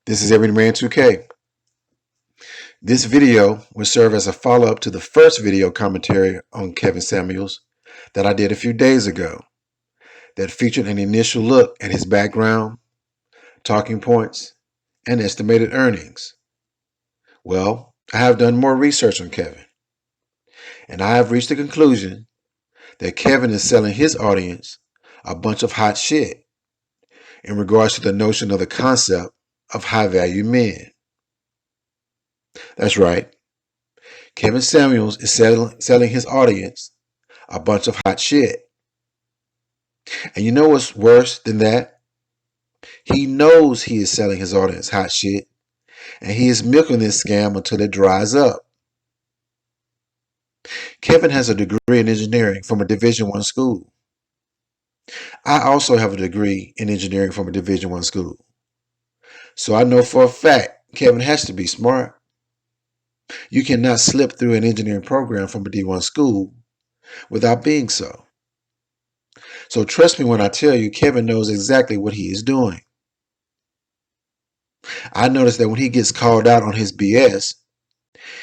This is Everyman 2K. This video will serve as a follow-up to the first video commentary on Kevin Samuels that I did a few days ago that featured an initial look at his background, talking points, and estimated earnings. Well, I have done more research on Kevin, and I have reached the conclusion that Kevin is selling his audience a bunch of hot shit in regards to the notion of the concept of high-value men. That's right. Kevin Samuels is selling his audience a bunch of hot shit. And you know what's worse than that? He knows he is selling his audience hot shit, and he is milking this scam until it dries up. Kevin has a degree in engineering from a Division I school. I also have a degree in engineering from a Division I school. So I know for a fact Kevin has to be smart. You cannot slip through an engineering program from a D1 school without being so. So trust me when I tell you, Kevin knows exactly what he is doing. I noticed that when he gets called out on his BS,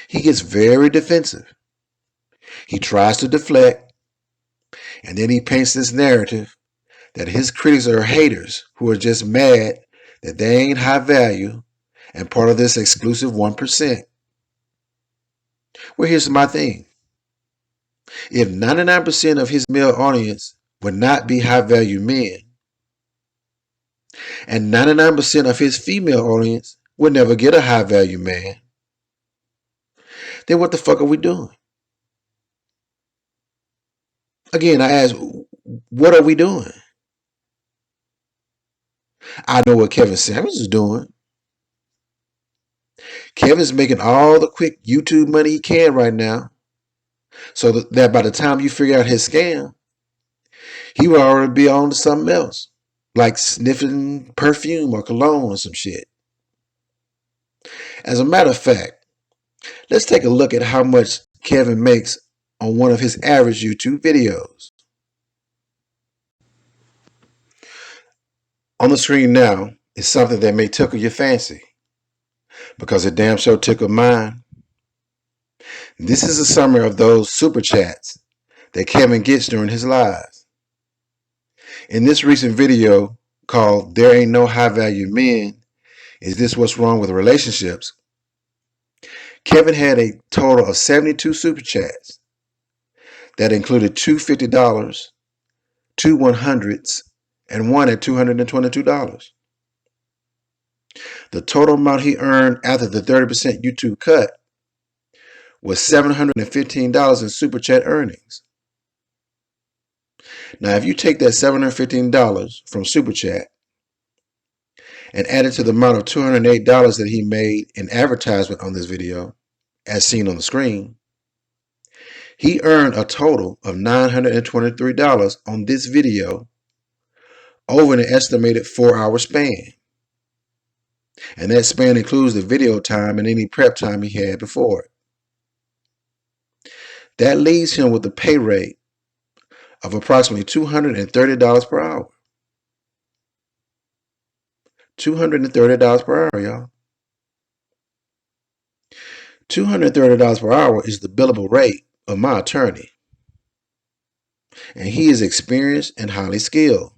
he gets very defensive. He tries to deflect, and then he paints this narrative that his critics are haters who are just mad that they ain't high value and part of this exclusive 1%. Well, here's my thing. If 99% of his male audience would not be high value men, and 99% of his female audience would never get a high value man, then what the fuck are we doing? Again, I ask, what are we doing? I know what Kevin Samuels is doing. Kevin's making all the quick YouTube money he can right now, so that by the time you figure out his scam, he will already be on to something else, like sniffing perfume or cologne or some shit. As a matter of fact, let's take a look at how much Kevin makes on one of his average YouTube videos. On the screen now is something that may tickle your fancy, because it damn sure tickled mine. This is a summary of those super chats that Kevin gets during his lives. In this recent video called "There Ain't No High Value Men, Is This What's Wrong with Relationships?", Kevin had a total of 72 super chats that included two $50, two $100s, and one at $222. The total amount he earned after the 30% YouTube cut was $715 in super chat earnings. Now, if you take that $715 from super chat and add it to the amount of $208 that he made in advertisement on this video, as seen on the screen, he earned a total of $923 on this video over an estimated 4-hour span. And that span includes the video time and any prep time he had before it. That leaves him with a pay rate of approximately $230 per hour. $230 per hour, y'all. $230 per hour is the billable rate of my attorney. And he is experienced and highly skilled.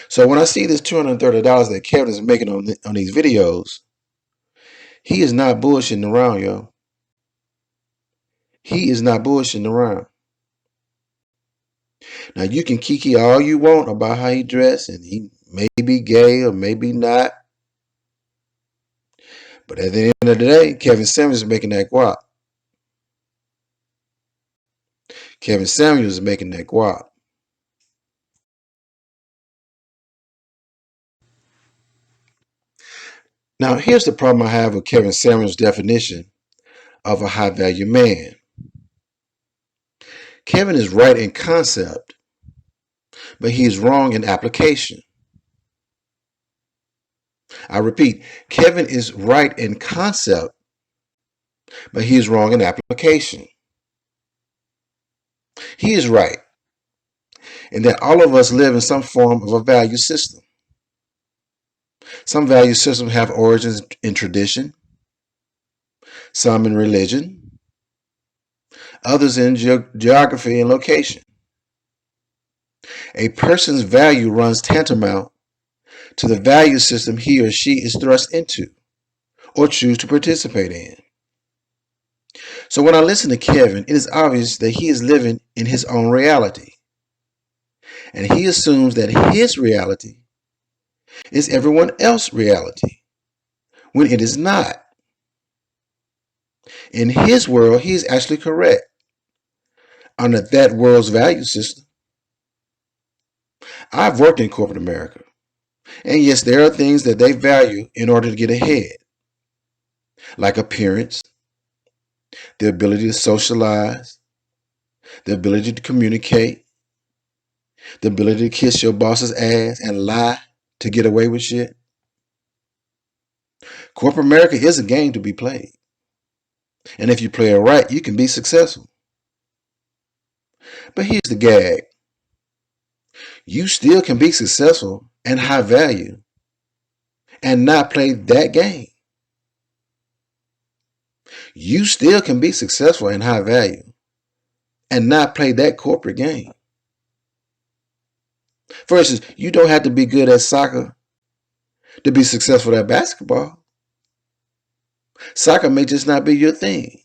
So when I see this $230 that Kevin is making on these videos, he is not bullshitting around, yo. He is not bullshitting around. Now, you can kiki all you want about how he dressed, and he may be gay or maybe not. But at the end of the day, Kevin Samuels is making that guap. Kevin Samuels is making that guap. Now, here's the problem I have with Kevin Samuels' definition of a high-value man. Kevin is right in concept, but he is wrong in application. I repeat, Kevin is right in concept, but he is wrong in application. He is right in that all of us live in some form of a value system. Some value systems have origins in tradition, some in religion, others in geography and location. A person's value runs tantamount to the value system he or she is thrust into or choose to participate in. So when I listen to Kevin, it is obvious that he is living in his own reality. And he assumes that his reality is everyone else's reality, when it is not. In his world, he is actually correct under that world's value system. I've worked in corporate America, and yes, there are things that they value in order to get ahead, like appearance, the ability to socialize, the ability to communicate, the ability to kiss your boss's ass and lie to get away with shit. Corporate America is a game to be played. And if you play it right, you can be successful. But here's the gag. You still can be successful and high value and not play that game. You still can be successful and high value and not play that corporate game. For instance, you don't have to be good at soccer to be successful at basketball. Soccer may just not be your thing.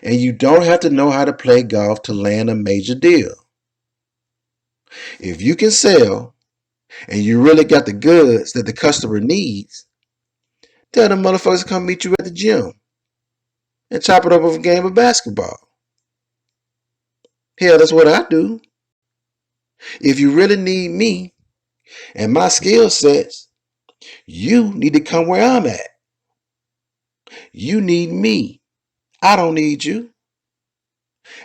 And you don't have to know how to play golf to land a major deal. If you can sell and you really got the goods that the customer needs, tell them motherfuckers to come meet you at the gym and chop it up with a game of basketball. Hell, that's what I do. If you really need me and my skill sets, you need to come where I'm at. You need me. I don't need you.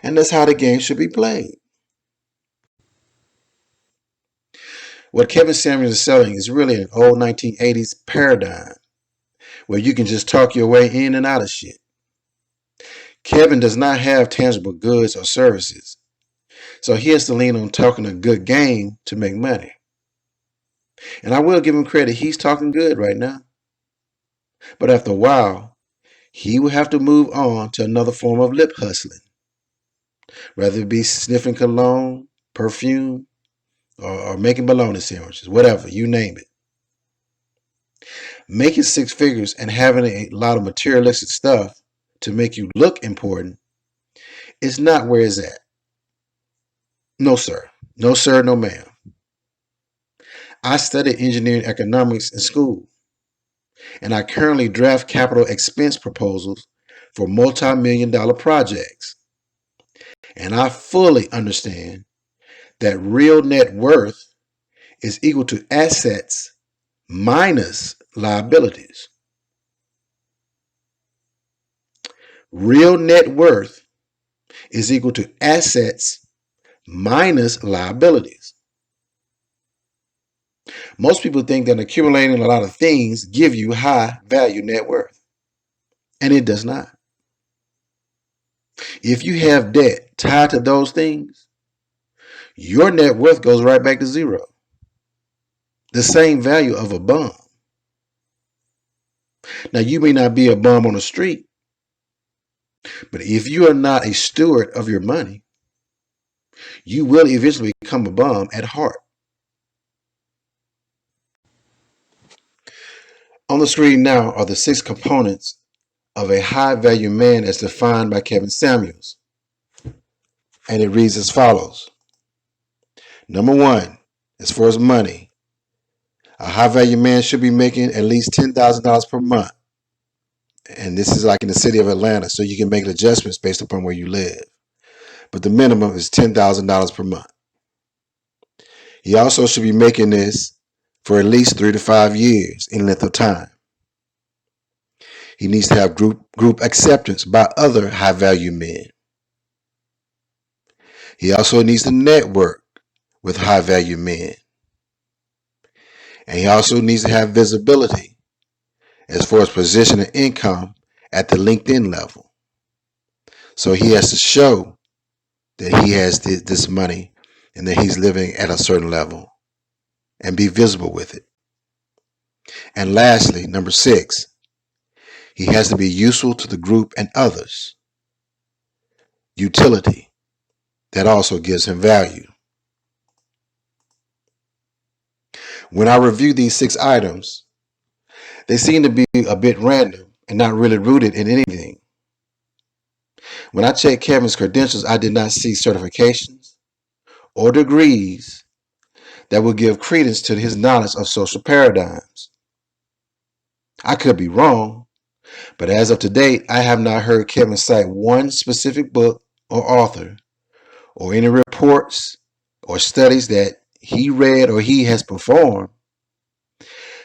And that's how the game should be played. What Kevin Samuels is selling is really an old 1980s paradigm where you can just talk your way in and out of shit. Kevin does not have tangible goods or services, so he has to lean on talking a good game to make money. And I will give him credit, he's talking good right now. But after a while, he will have to move on to another form of lip hustling, whether it be sniffing cologne, perfume, or making bologna sandwiches, whatever, you name it. Making six figures and having a lot of materialistic stuff to make you look important is not where it's at. No, sir. No, sir. No, ma'am. I studied engineering economics in school, and I currently draft capital expense proposals for multi-million-dollar projects. And I fully understand that real net worth is equal to assets minus liabilities. Real net worth is equal to assets minus liabilities. Most people think that accumulating a lot of things give you high value net worth, and it does not. If you have debt tied to those things, your net worth goes right back to zero. The same value of a bum. Now, you may not be a bum on the street, but if you are not a steward of your money, you will eventually become a bum at heart. On the screen now are the 6 components of a high-value man as defined by Kevin Samuels. And it reads as follows. Number 1, as far as money, a high-value man should be making at least $10,000 per month. And this is like in the city of Atlanta, so you can make adjustments based upon where you live. But the minimum is $10,000 per month. He also should be making this for at least 3 to 5 years in length of time. He needs to have group acceptance by other high-value men. He also needs to network with high-value men. And he also needs to have visibility as far as position and income at the LinkedIn level. So he has to show that he has this money and that he's living at a certain level and be visible with it. And lastly, number 6, he has to be useful to the group and others. Utility. That also gives him value. When I review these 6 items, they seem to be a bit random and not really rooted in anything. When I checked Kevin's credentials, I did not see certifications or degrees that would give credence to his knowledge of social paradigms. I could be wrong, but as of to date, I have not heard Kevin cite one specific book or author or any reports or studies that he read or he has performed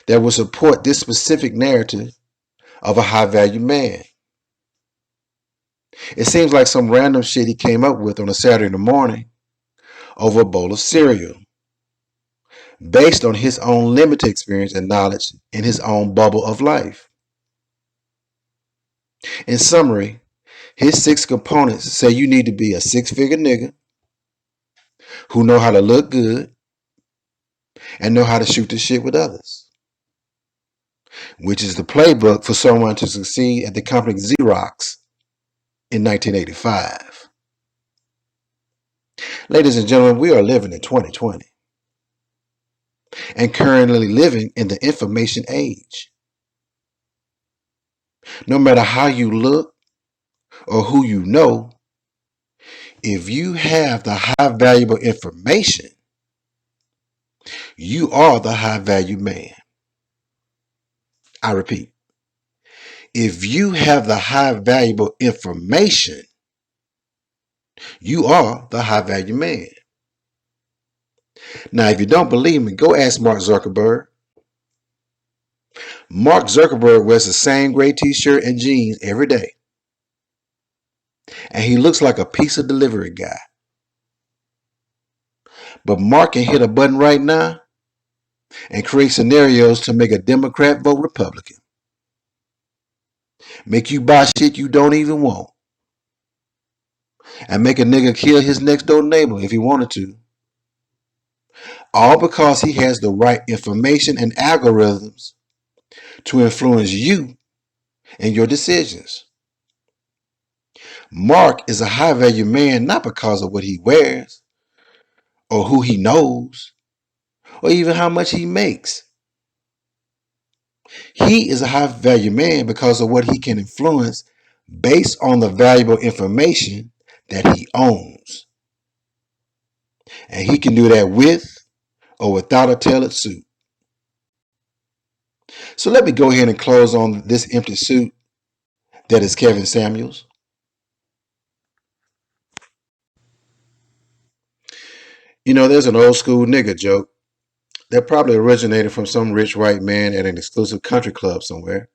that would support this specific narrative of a high-value man. It seems like some random shit he came up with on a Saturday morning over a bowl of cereal, based on his own limited experience and knowledge in his own bubble of life. In summary, his 6 components say you need to be a 6-figure nigga who know how to look good and know how to shoot the shit with others, which is the playbook for someone to succeed at the company Xerox in 1985. Ladies and gentlemen, we are living in 2020 and currently living in the information age. No matter how you look or who you know, if you have the high valuable information, you are the high value man. I repeat, if you have the high valuable information, you are the high value man. Now, if you don't believe me, go ask Mark Zuckerberg. Mark Zuckerberg wears the same gray t-shirt and jeans every day, and he looks like a pizza delivery guy. But Mark can hit a button right now and create scenarios to make a Democrat vote Republican. Make you buy shit you don't even want. And make a nigga kill his next door neighbor if he wanted to. All because he has the right information and algorithms to influence you and your decisions. Mark is a high value man not because of what he wears or who he knows or even how much he makes. He is a high value man because of what he can influence based on the valuable information that he owns. And he can do that with or without a tailored suit. So let me go ahead and close on this empty suit that is Kevin Samuels. You know, there's an old school nigga joke that probably originated from some rich white man at an exclusive country club somewhere.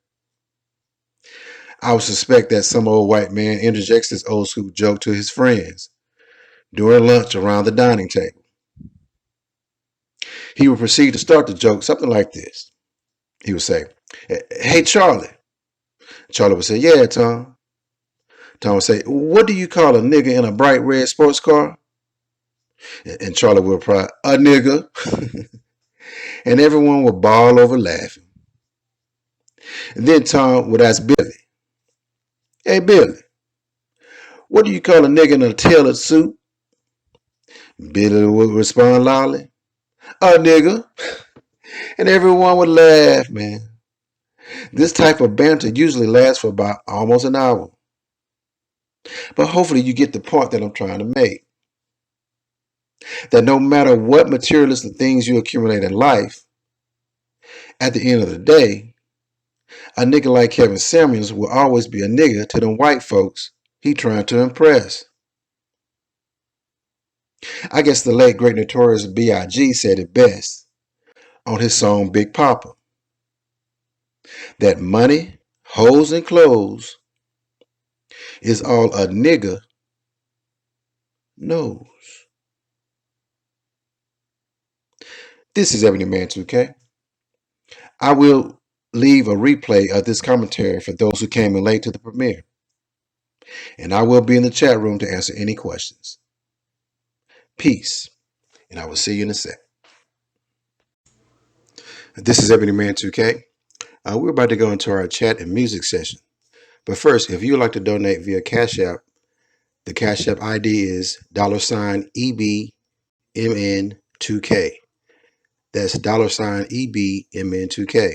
I would suspect that some old white man interjects this old school joke to his friends during lunch around the dining table. He would proceed to start the joke something like this. He would say, "Hey, Charlie." Charlie would say, "Yeah, Tom." Tom would say, "What do you call a nigga in a bright red sports car?" And Charlie would reply, "A nigga." And everyone would bawl over laughing. And then Tom would ask Billy, "Hey, Billy, what do you call a nigga in a tailored suit?" Billy would respond loudly, "A nigga." And everyone would laugh, man. This type of banter usually lasts for about almost an hour. But hopefully you get the point that I'm trying to make. That no matter what materialistic things you accumulate in life, at the end of the day, a nigga like Kevin Samuels will always be a nigga to them white folks he trying to impress. I guess the late great notorious B.I.G. said it best on his song Big Papa. That money, hoes, and clothes is all a nigga knows. This is Ebony Man 2K. I will leave a replay of this commentary for those who came in late to the premiere. And I will be in the chat room to answer any questions. Peace, and I will see you in a sec. This is Ebony Man 2K. We're about to go into our chat and music session. But first, if you would like to donate via Cash App, the Cash App ID is $EBMN2K. That's $EBMN2K.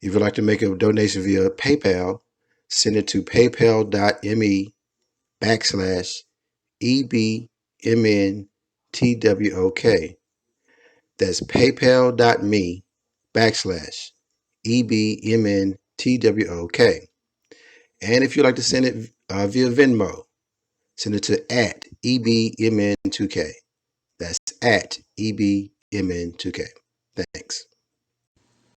If you'd like to make a donation via PayPal, send it to paypal.me/EBMNTWOK. That's paypal.me/EBMNTWOK. And if you'd like to send it via Venmo, send it to @EBMN2K. That's @EBMN2K. Thanks.